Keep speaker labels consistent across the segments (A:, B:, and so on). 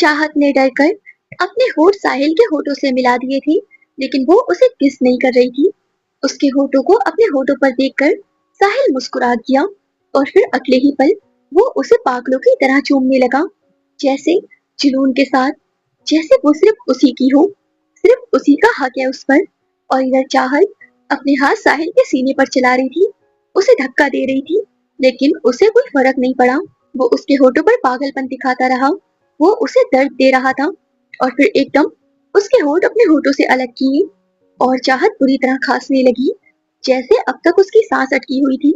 A: चाहत ने डरकर अपने होठ साहिल के होठों से मिला दिए थे, लेकिन वो उसे किस नहीं कर रही थी। उसके होठों को अपने होठों पर देखकर साहिल मुस्कुरा दिया और फिर अगले ही पल वो उसे पागलों की तरह चूमने लगा, जैसे जुनून के साथ, जैसे वो सिर्फ उसी की हो, सिर्फ उसी का हक है उस पर। और इधर चाहत अपने हाथ साहिल के सीने पर चला रही थी, उसे धक्का दे रही थी, लेकिन उसे कोई फर्क नहीं पड़ा। वो उसके होठों पर पागलपन दिखाता रहा, वो उसे दर्द दे रहा था। और फिर एकदम उसके होठ अपने होठों से अलग किए और चाहत बुरी तरह खांसने लगी, जैसे अब तक उसकी सांस अटकी हुई थी।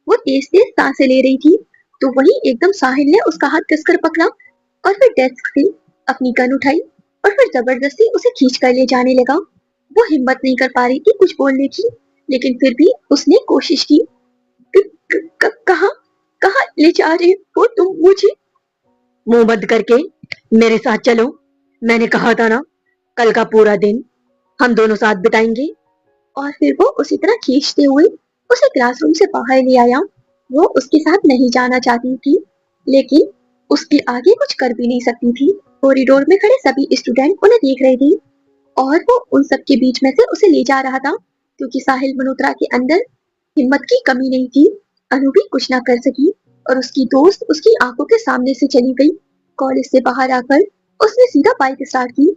A: वो तेज तेज सांसें ले रही थी, तो वही एकदम साहिल ने उसका हाथ कसकर पकड़ा और फिर डेस्क से अपनी गन उठाई और फिर जबरदस्ती उसे खींच कर ले जाने लगा। वो हिम्मत नहीं कर पा रही थी कुछ बोलने की, लेकिन फिर भी उसने कोशिश की। कहाँ कहाँ ले जा रहे हो तुम मुझे?
B: मुंह बंद करके मेरे साथ चलो। मैंने कहा था ना, कल का पूरा दिन हम दोनों साथ बिताएंगे।
A: और फिर वो उसी तरह खींचते हुए उसे क्लासरूम से बाहर ले आया। वो उसके साथ नहीं जाना चाहती थी, लेकिन उसके आगे कुछ कर भी नहीं सकती थी। कॉरिडोर में खड़े सभी स्टूडेंट उन्हें देख रहे थे और वो उन सब के बीच में से उसे ले जा रहा था, क्योंकि साहिल मल्होत्रा के अंदर हिम्मत की कमी नहीं थी। अनु भी कुछ ना कर सकी और उसकी दोस्त उसकी आंखों के सामने से चली गई। कॉलेज से बाहर आकर उसने सीधा बाइक स्टार्ट की।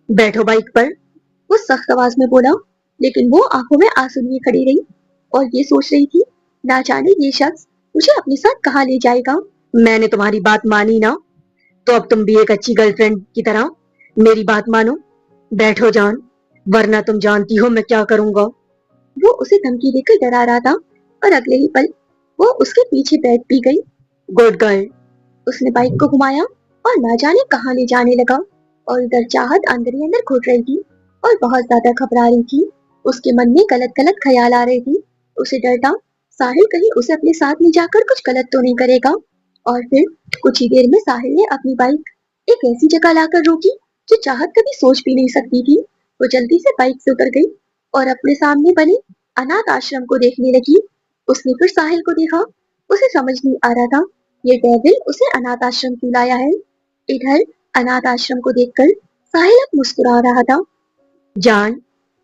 B: बैठो बाइक पर।
A: वो सख्त आवाज में बोला, लेकिन वो आंखों में आंसू लिए खड़ी रही और ये सोच रही थी, ना जाने ये शख्स मुझे अपने साथ कहाँ ले जाएगा।
B: मैंने तुम्हारी बात मानी ना, तो अब तुम भी एक अच्छी गर्लफ्रेंड की तरह मेरी बात मानो। बैठो जान, वरना तुम जानती हो मैं क्या करूंगा।
A: वो उसे धमकी देकर डरा रहा था और अगले ही पल वो उसके पीछे बैठ भी गई।
B: Good girl.
A: उसने बाइक को घुमाया और ना जाने कहाँ ले जाने लगा। और इधर चाहत अंदर ही अंदर घुट रही थी और बहुत ज्यादा घबरा रही थी। उसके मन में गलत गलत ख्याल आ रहे थे। उसे डर था साहिल कहीं उसे अपने साथ ले जाकर कुछ गलत तो नहीं करेगा। और फिर कुछ ही देर में साहिल ने अपनी बाइक एक ऐसी जगह लाकर रोकी जो चाहत कभी सोच भी नहीं सकती थी। वो जल्दी से बाइक से उतर गई और अपने सामने बने अनाथ आश्रम को देखने लगी। उसने फिर साहिल को देखा। उसे समझ नहीं आ रहा था ये डेविल उसे अनाथ आश्रम क्यों लाया है। इधर अनाथ आश्रम को देखकर साहिल अब मुस्कुरा रहा था।
B: जान,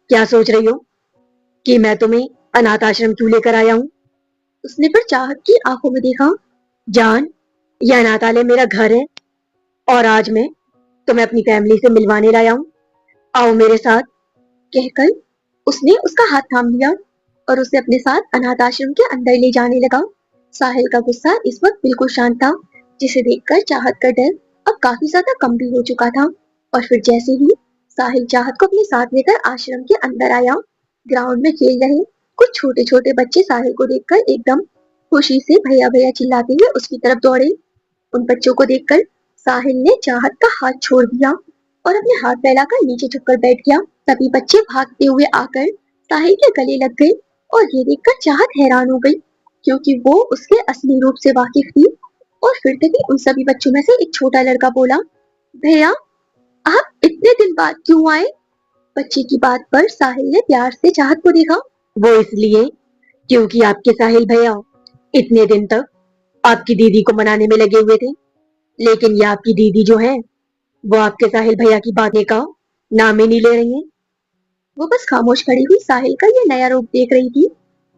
B: क्या सोच रही हो कि मैं तुम्हें अनाथ आश्रम क्यों लेकर आया हूँ?
A: उसने फिर चाहत की आंखों में देखा।
B: जान, यह अनाथालय मेरा घर है और आज मैं तुम्हें अपनी फैमिली से मिलवाने लाया हूँ। आओ मेरे साथ।
A: कहकर उसने उसका हाथ थाम लिया और उसे अपने साथ अनाथ आश्रम के अंदर ले जाने लगा। साहिल का गुस्सा इस वक्त बिल्कुल शांत था, जिसे देखकर चाहत का डर अब काफी ज्यादा कम भी हो चुका था। और फिर जैसे ही साहिल चाहत को अपने साथ लेकर आश्रम के अंदर आया, ग्राउंड में खेल रहे कुछ छोटे छोटे बच्चे साहिल को देखकर एकदम खुशी से भैया भैया चिल्लाते हुए उसकी तरफ दौड़े। उन बच्चों को देखकर साहिल ने चाहत का हाथ छोड़ दिया और अपने हाथ फैलाकर नीचे झुककर बैठ गया। सभी बच्चे भागते हुए आकर साहिल के गले लग गए और ये देखकर चाहत हैरान हो गई, क्योंकि वो उसके असली रूप से वाकिफ थी। और फिर तभी उन सभी बच्चों में से एक छोटा लड़का बोला, भैया आप इतने दिन बाद क्यों आए? बच्चे की बात पर साहिल ने प्यार से चाहत को देखा।
B: वो इसलिए क्योंकि आपके साहिल भैया इतने दिन तक आपकी दीदी को मनाने में लगे हुए थे, लेकिन ये आपकी दीदी जो है वो आपके साहिल भैया की बातें का नाम ही नहीं ले रही है।
A: वो बस खामोश खड़ी हुई साहिल का ये नया रूप देख रही थी।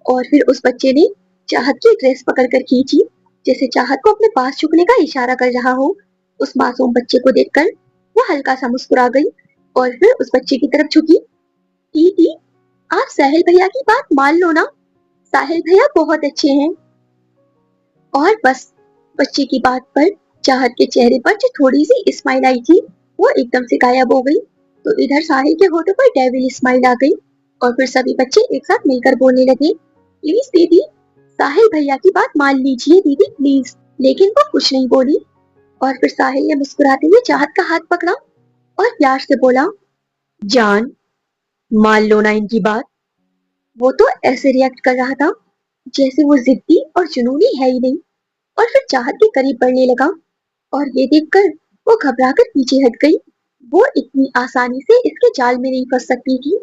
A: और फिर उस बच्चे ने चाहत की ड्रेस पकड़कर खींची, जैसे चाहत को अपने पास झुकने का इशारा कर रहा हो। उस मासूम बच्चे को देखकर वो हल्का सा मुस्कुरा गई और फिर उस बच्चे की तरफ झुकी। दीदी आप साहिल भैया की बात मान लो ना, साहिल भैया बहुत अच्छे हैं। और बस बच्चे की बात पर चाहत के चेहरे पर जो थोड़ी सी स्माइल आई थी वो एकदम से गायब हो गई। तो इधर साहिल के होठों पर डेविल स्माइल आ गई और फिर सभी बच्चे एक साथ मिलकर बोलने लगे, प्लीज दीदी साहिल भैया की बात मान लीजिए दीदी प्लीज। लेकिन वो कुछ नहीं बोली और फिर साहिल ने मुस्कुराते हुए चाहत का हाथ पकड़ा और प्यार से बोला,
B: जान, मान लो ना इनकी बात।
A: वो तो ऐसे रिएक्ट कर रहा था जैसे वो जिद्दी और जुनूनी है ही नहीं। और फिर चाहत के करीब बढ़ने लगा और ये देखकर वो घबराकर पीछे हट गई। वो इतनी आसानी से इसके जाल में नहीं फंस सकती थी।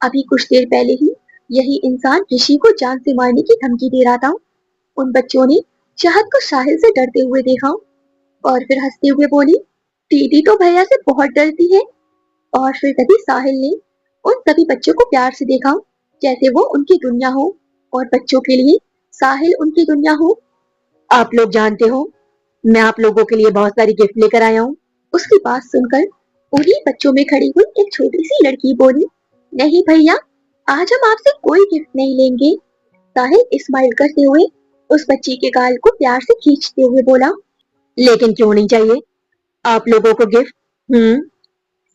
A: अभी कुछ देर पहले ही यही इंसान ऋषि को जान से मारने की धमकी दे रहा था। उन बच्चों ने चाहत को साहिल से डरते हुए देखा और फिर हंसते हुए बोली, दीदी तो भैया से बहुत डरती है। और फिर तभी साहिल ने उन सभी बच्चों को प्यार से देखा, जैसे वो उनकी दुनिया हो और बच्चों के लिए साहिल उनकी दुनिया हो।
B: आप लोग जानते हो, मैं आप लोगों के लिए बहुत सारी गिफ्ट लेकर आया हूँ।
A: उसकी बात सुनकर उन्हीं बच्चों में खड़ी हुई एक छोटी सी लड़की बोली, नहीं भैया, आज हम आपसे कोई गिफ्ट नहीं लेंगे। साहिल स्माइल करते हुए उस बच्ची के गाल को प्यार से खींचते हुए बोला।
B: लेकिन क्यों नहीं चाहिए आप लोगों को गिफ्ट?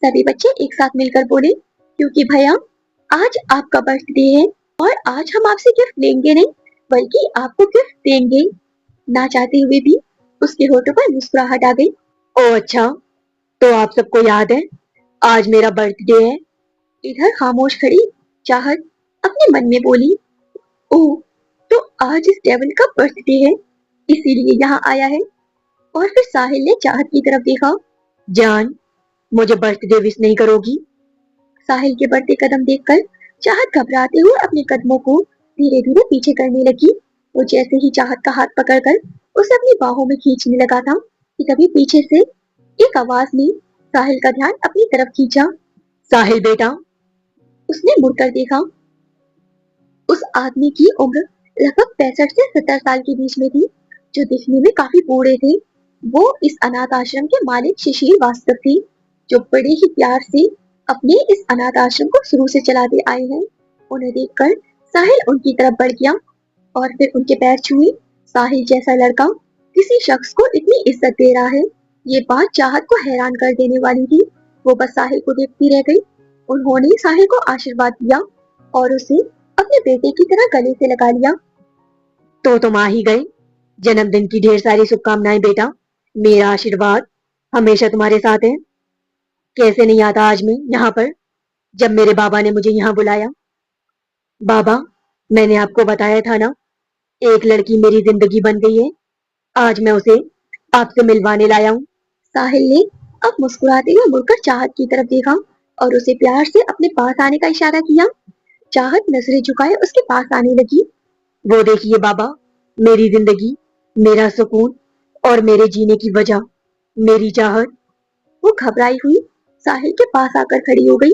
A: सभी बच्चे एक साथ मिलकर बोले, क्योंकि भैया, आज आपका बर्थडे है और आज हम आपसे गिफ्ट लेंगे नहीं, बल्कि आपको गिफ्ट देंगे। ना चाहते हुए भी उसके होठों पर मुस्कुराहट आ गई।
B: ओह अच्छा, तो आप सबको याद है आज मेरा बर्थडे है।
A: इधर खामोश खड़ी चाहत अपने मन में बोली, ओह, तो आज इस डेविल का बर्थडे है, इसीलिए यहाँ आया है। और फिर साहिल ने चाहत की तरफ देखा।
B: जान, मुझे बर्थडे विश नहीं करोगी?
A: साहिल के बढ़ते कदम देखकर चाहत घबराते हुए अपने कदमों को धीरे धीरे पीछे करने लगी। वो जैसे ही चाहत का हाथ पकड़कर उसे अपनी बाहों में खींचने लगा था कि तभी पीछे से एक आवाज ने साहिल का ध्यान अपनी तरफ खींचा।
B: साहिल बेटा।
A: उसने मुड़कर देखा। उस आदमी की उम्र लगभग 65 से 70 साल के बीच में थी, जो दिखने में काफी बूढ़े थे। वो इस अनाथ आश्रम के मालिक शिशिर वास्तव थे, जो बड़े ही प्यार से अपने इस अनाथ आश्रम को शुरू से चलाते आए हैं। उन्हें देखकर साहिल उनकी तरफ बढ़ गया और फिर उनके पैर छुए। साहिल जैसा लड़का किसी शख्स को इतनी इज्जत दे रहा है, ये बात चाहत को हैरान कर देने वाली थी। वो बस साहिल को देखती रह गई। उन्होंने साहिल को आशीर्वाद दिया और उसे अपने बेटे की तरह गले से लगा लिया।
B: तो तुम आ ही गए। जन्मदिन की ढेर सारी शुभकामनाएं बेटा। मेरा आशीर्वाद हमेशा तुम्हारे साथ है। कैसे नहीं आता आज मैं यहाँ पर, जब मेरे बाबा ने मुझे यहाँ बुलाया। बाबा, मैंने आपको बताया था ना, एक लड़की मेरी जिंदगी बन गई है। आज मैं उसे आपसे मिलवाने लाया हूँ।
A: साहिल ने अब मुस्कुराते हुए मुड़कर चाहत की तरफ देखा और उसे प्यार से अपने पास आने का इशारा किया। चाहत नजरें झुकाए उसके पास आने लगी।
B: वो देखिए बाबा, मेरी जिंदगी, मेरा सुकून और मेरे जीने की वजह, मेरी चाहत।
A: वो घबराई हुई साहिल के पास आकर खड़ी हो गई।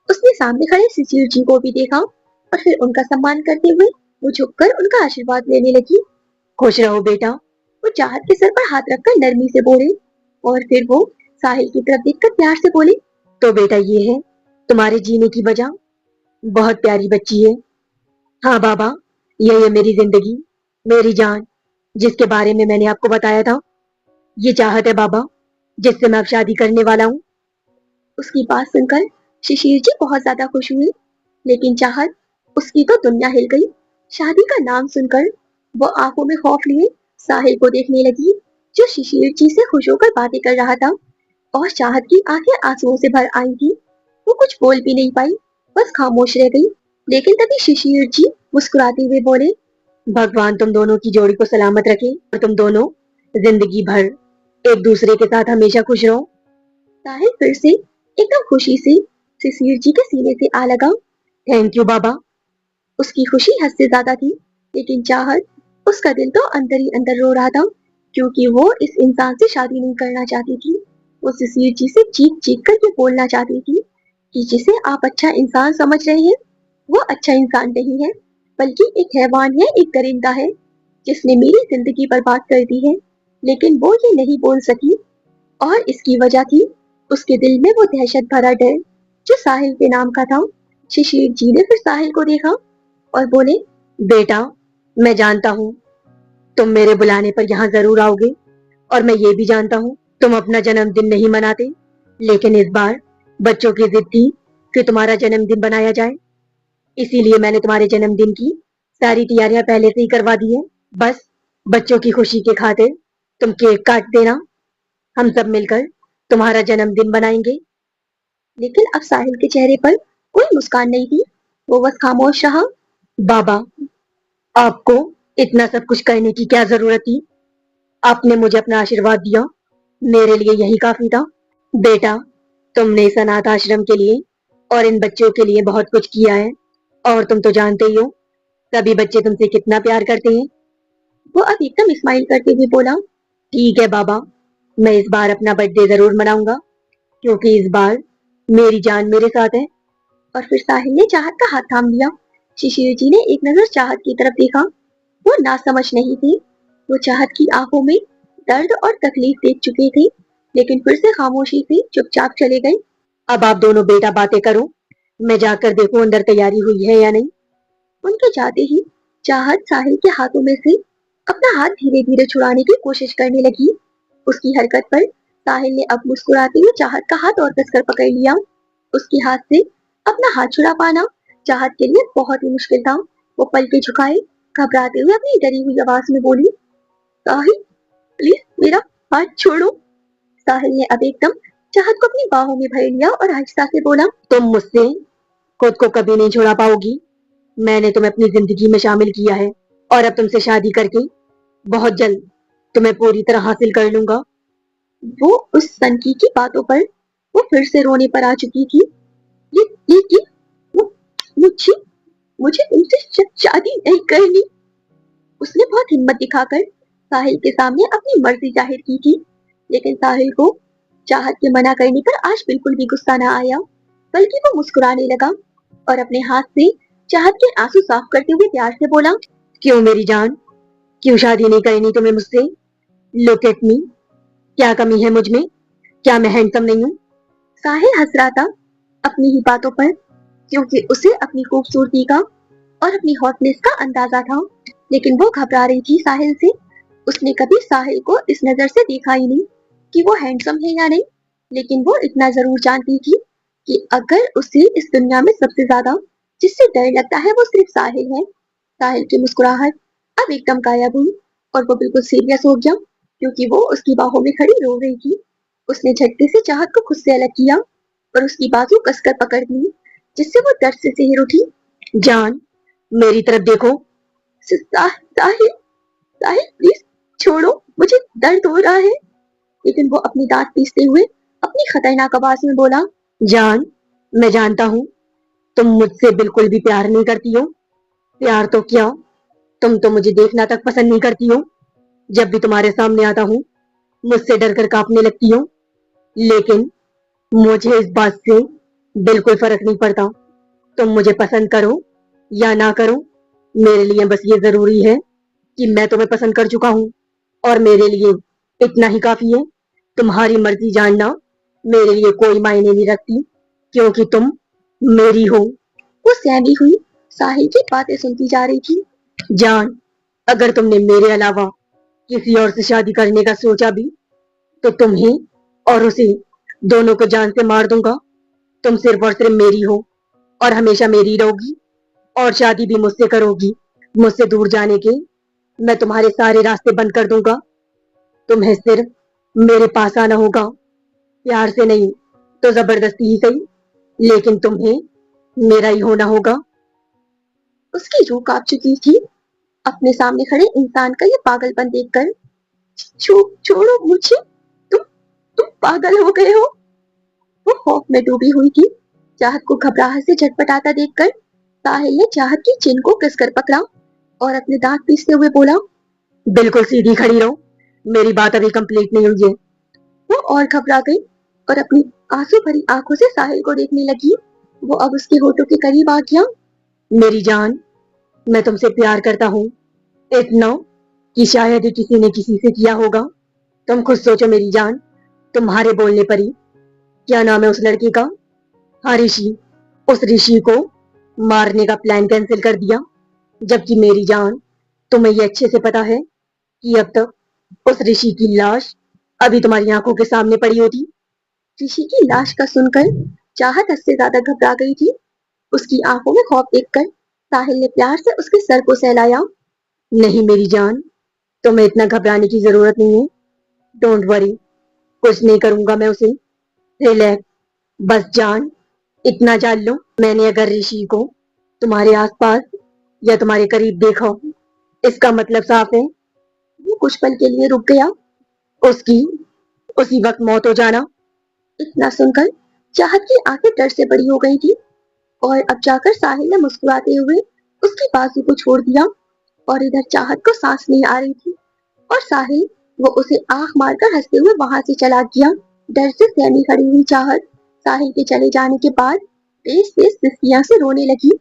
A: उसने सामने खड़े शिशिर जी को भी देखा और फिर उनका सम्मान करते हुए वो झुककर उनका आशीर्वाद लेने लगी।
B: खुश रहो बेटा।
A: वो चाहत के सर पर हाथ रखकर नरमी से बोले और फिर वो साहिल की तरफ देखकर प्यार से बोले,
B: तो बेटा ये है तुम्हारे जीने की वजह। बहुत प्यारी बच्ची है। हाँ बाबा, यही है मेरी जिंदगी, मेरी जान, जिसके बारे में मैंने आपको बताया था। ये चाहत है बाबा, जिससे मैं अब शादी करने वाला हूँ।
A: उसकी बात सुनकर शिशिर जी बहुत ज्यादा खुश हुए, लेकिन चाहत, उसकी तो दुनिया हिल गई। शादी का नाम सुनकर वो आंखों में खौफ लिए साहिल को देखने लगी, जो शिशिर जी से खुश होकर बातें कर रहा था। और चाहत की आंखें आंसुओं से भर आई थी। वो कुछ बोल भी नहीं पाई, बस खामोश रह गई। लेकिन तभी शिशिर जी मुस्कुराते हुए बोले,
B: भगवान तुम दोनों की जोड़ी को सलामत रखे और तुम दोनों जिंदगी भर एक दूसरे के साथ हमेशा खुश रहो।
A: साहिल फिर से एकदम खुशी से शिशिर जी के सीने से आ लगा।
B: थैंक यू बाबा।
A: उसकी खुशी हद से ज्यादा थी, लेकिन चाहत, उसका दिल तो अंदर ही अंदर रो रहा था, क्योंकि वो इस इंसान से शादी नहीं करना चाहती थी। वो शिशिर जी से चीख चीख कर ये बोलना चाहती थी कि जिसे आप अच्छा इंसान समझ रहे हैं, वो अच्छा इंसान नहीं है, बल्कि एक हैवान है, एक दरिंदा है, जिसने मेरी जिंदगी बर्बाद कर दी है। लेकिन वो ये नहीं बोल सकी और इसकी वजह थी उसके दिल में वो दहशत भरा डर, जो साहिल के नाम का था। शिशिर जी ने फिर साहिल को देखा और बोले,
B: बेटा, मैं जानता हूँ तुम मेरे बुलाने पर यहाँ जरूर आओगे, और मैं ये भी जानता हूँ तुम अपना जन्मदिन नहीं मनाते, लेकिन इस बार बच्चों की जिद थी कि तुम्हारा जन्मदिन बनाया जाए। इसीलिए मैंने तुम्हारे जन्मदिन की सारी तैयारियां पहले से ही करवा दी है। बस बच्चों की खुशी के खातिर तुम केक काट देना, हम सब मिलकर तुम्हारा जन्मदिन बनाएंगे।
A: लेकिन अब साहिल के चेहरे पर कोई मुस्कान नहीं थी, वो बस खामोश रहा।
B: बाबा, आपको इतना सब कुछ करने की क्या जरूरत थी? आपने मुझे अपना आशीर्वाद दिया, मेरे लिए यही काफी था। बेटा, तुमने इस अनाथ आश्रम के लिए और इन बच्चों के लिए बहुत कुछ किया है, और तुम तो जानते ही हो सभी बच्चे तुमसे कितना प्यार करते हैं।
A: वो अब एकदम स्माइल करते हुए बोला,
B: ठीक है बाबा, मैं इस बार अपना बर्थडे जरूर मनाऊंगा, क्योंकि इस बार मेरी जान मेरे साथ है।
A: और फिर साहिल ने चाहत का हाथ थाम लिया। शिशिर जी ने एक नजर चाहत की तरफ देखा। वो नासमझ नहीं थी। वो चाहत की आंखों में दर्द और तकलीफ देख चुके थे, लेकिन फिर से खामोशी से चुपचाप चले गए।
B: अब आप दोनों बेटा बातें करो, मैं जाकर देखूं अंदर तैयारी हुई है या नहीं।
A: उनके जाते ही चाहत साहिल के हाथों में से अपना हाथ धीरे धीरे छुड़ाने की कोशिश करने लगी। उसकी हरकत पर साहिल ने अब मुस्कुराते हुए चाहत का हाथ और कसकर पकड़ लिया। उसके हाथ से अपना हाथ छुड़ा पाना चाहत के लिए बहुत ही मुश्किल था। वो पल के झुकाए, घबराते हुए अपनी डरी हुई आवाज में बोली, साहिल प्लीज मेरा हाथ छोड़ो। साहिल ने अब एकदम चाहत को अपनी बाहों में भर लिया और आहिस्ता से बोला,
B: तुम मुझसे खुद को कभी नहीं छुड़ा पाओगी। मैंने तुम्हें अपनी जिंदगी में शामिल किया है, और अब तुमसे शादी करके बहुत जल्द तुम्हें पूरी तरह हासिल कर लूंगा।
A: वो उस सनकी की बातों पर वो फिर से रोने पर आ चुकी थी। ये मु- मुझे मुझे तुमसे शादी नहीं करनी। उसने बहुत हिम्मत दिखाकर साहिल के सामने अपनी मर्जी जाहिर की थी, लेकिन साहिल को चाहत के मना करने पर आज बिल्कुल भी गुस्सा न आया, बल्कि वो मुस्कुराने लगा और अपने हाथ से चाहत के आंसू साफ करते हुए प्यार से बोला,
B: क्यों मेरी जान, क्यों शादी नहीं करनी तुम्हें मुझसे? लुक एट मी, क्या कमी है मुझ में? क्या मैं हैंडसम नहीं हूँ?
A: साहिल हंस रहा था अपनी ही बातों पर, क्योंकि उसे अपनी खूबसूरती का और अपनी हॉटनेस का अंदाजा था, लेकिन वो घबरा रही थी साहिल से। उसने कभी साहिल को इस नजर से देखा ही नहीं कि वो हैंडसम है या नहीं, लेकिन वो इतना जरूर जानती थी कि अगर उसे इस दुनिया में सबसे ज्यादा जिससे डर लगता है वो सिर्फ साहिल है। साहिल की मुस्कुराहट अब एकदम गायब हुई और वो बिल्कुल सीरियस हो गया, क्योंकि वो उसकी बाहों में खड़ी रो रही थी। उसने झटके से चाहत को खुद से अलग किया और उसकी बाजू कसकर पकड़ ली, जिससे वो दर्द से सिहर उठी।
B: जान, मेरी तरफ देखो।
A: साहिल साहिल प्लीज छोड़ो, मुझे दर्द हो रहा है। लेकिन वो अपनी दांत पीसते हुए अपनी खतरनाक आवाज में बोला,
B: जान, मैं जानता हूँ तुम मुझसे बिल्कुल भी प्यार नहीं करती हो। प्यार तो क्या, तुम तो मुझे देखना तक पसंद नहीं करती हो। जब भी तुम्हारे सामने आता हूँ मुझसे डर कर कांपने लगती हो। लेकिन मुझे इस बात से बिल्कुल फर्क नहीं पड़ता, तुम मुझे पसंद करो या ना करो। मेरे लिए बस ये जरूरी है कि मैं तुम्हें पसंद कर चुका हूँ, और मेरे लिए इतना ही काफी है। तुम्हारी मर्जी जानना मेरे लिए कोई मायने नहीं रखती, क्योंकि तुम मेरी हो।
A: वो सहमी हुई साहिल की बातें सुनती जा रही थी।
B: जान, अगर तुमने मेरे अलावा किसी और से शादी करने का सोचा भी, तो तुम्हें और उसे दोनों को जान से मार दूंगा। तुम सिर्फ और सिर्फ मेरी हो, और हमेशा मेरी रहोगी, और शादी भी मुझसे करोगी। मुझसे दूर जाने के मैं तुम्हारे सारे रास्ते बंद कर दूंगा। तुम्हें सिर्फ मेरे पास आना होगा, प्यार से नहीं तो जबरदस्ती ही सही, लेकिन तुम्हें मेरा ही होना होगा।
A: उसकी रूह कांप चुकी थी अपने सामने खड़े इंसान का ये पागलपन देखकर। छोड़ो मुझे, तुम तुम पागल हो गए हो। वो खौफ में डूबी हुई थी। चाहत को घबराहट से झटपटाता देखकर साहिल ने चाहत की चिन को कसकर पकड़ा और अपने दांत पीसते हुए बोला,
B: बिल्कुल सीधी खड़ी रहो, मेरी बात अभी कंप्लीट नहीं हुई है।
A: वो और घबरा गई और अपनी आंसू भरी आंखों से साहिल को देखने लगी। वो अब उसके होठों के करीब आ गया।
B: मेरी जान, मैं तुमसे प्यार करता हूँ, इतना कि शायद ही किसी ने किसी से किया होगा। तुम खुद सोचो मेरी जान, तुम्हारे बोलने पर ही, क्या नाम है उस लड़के का? हाँ, ऋषि। उस ऋषि को मारने का प्लान कैंसिल कर दिया, जबकि मेरी जान, तुम्हें ये अच्छे से पता है कि अब तक उस ऋषि की लाश अभी तुम्हारी आंखों के सामने पड़ी होती।
A: ऋषि की लाश का सुनकर चाहत हद से ज्यादा घबरा गई थी। उसकी आंखों में खौफ देखकर साहिल ने प्यार से उसके सर को सहलाया।
B: नहीं मेरी जान, तुम्हें इतना घबराने की जरूरत नहीं है। डोंट वरी, कुछ नहीं करूंगा मैं उसे। रिलैक्स, बस जान, इतना जान लो, मैंने अगर ऋषि को तुम्हारे आसपास या तुम्हारे करीब देखा, इसका मतलब साफ है,
A: वो कुछ पल के लिए रुक गया।
B: उसकी उसी वक्त मौत हो जाना।
A: इतना सुनकर चाहत की आंखें डर से बड़ी हो गई थी और अब जाकर साहिल ने मुस्कुराते हुए उसकी बाजू को छोड़ दिया। और इधर चाहत को सांस नहीं आ रही थी और साहिल वो उसे आंख मारकर हंसते हुए वहां से चला गया। डर से सहमी खड़ी हुई चाहत साहिल के चले जाने के बाद तेज तेज सिसकियां से रोने लगी।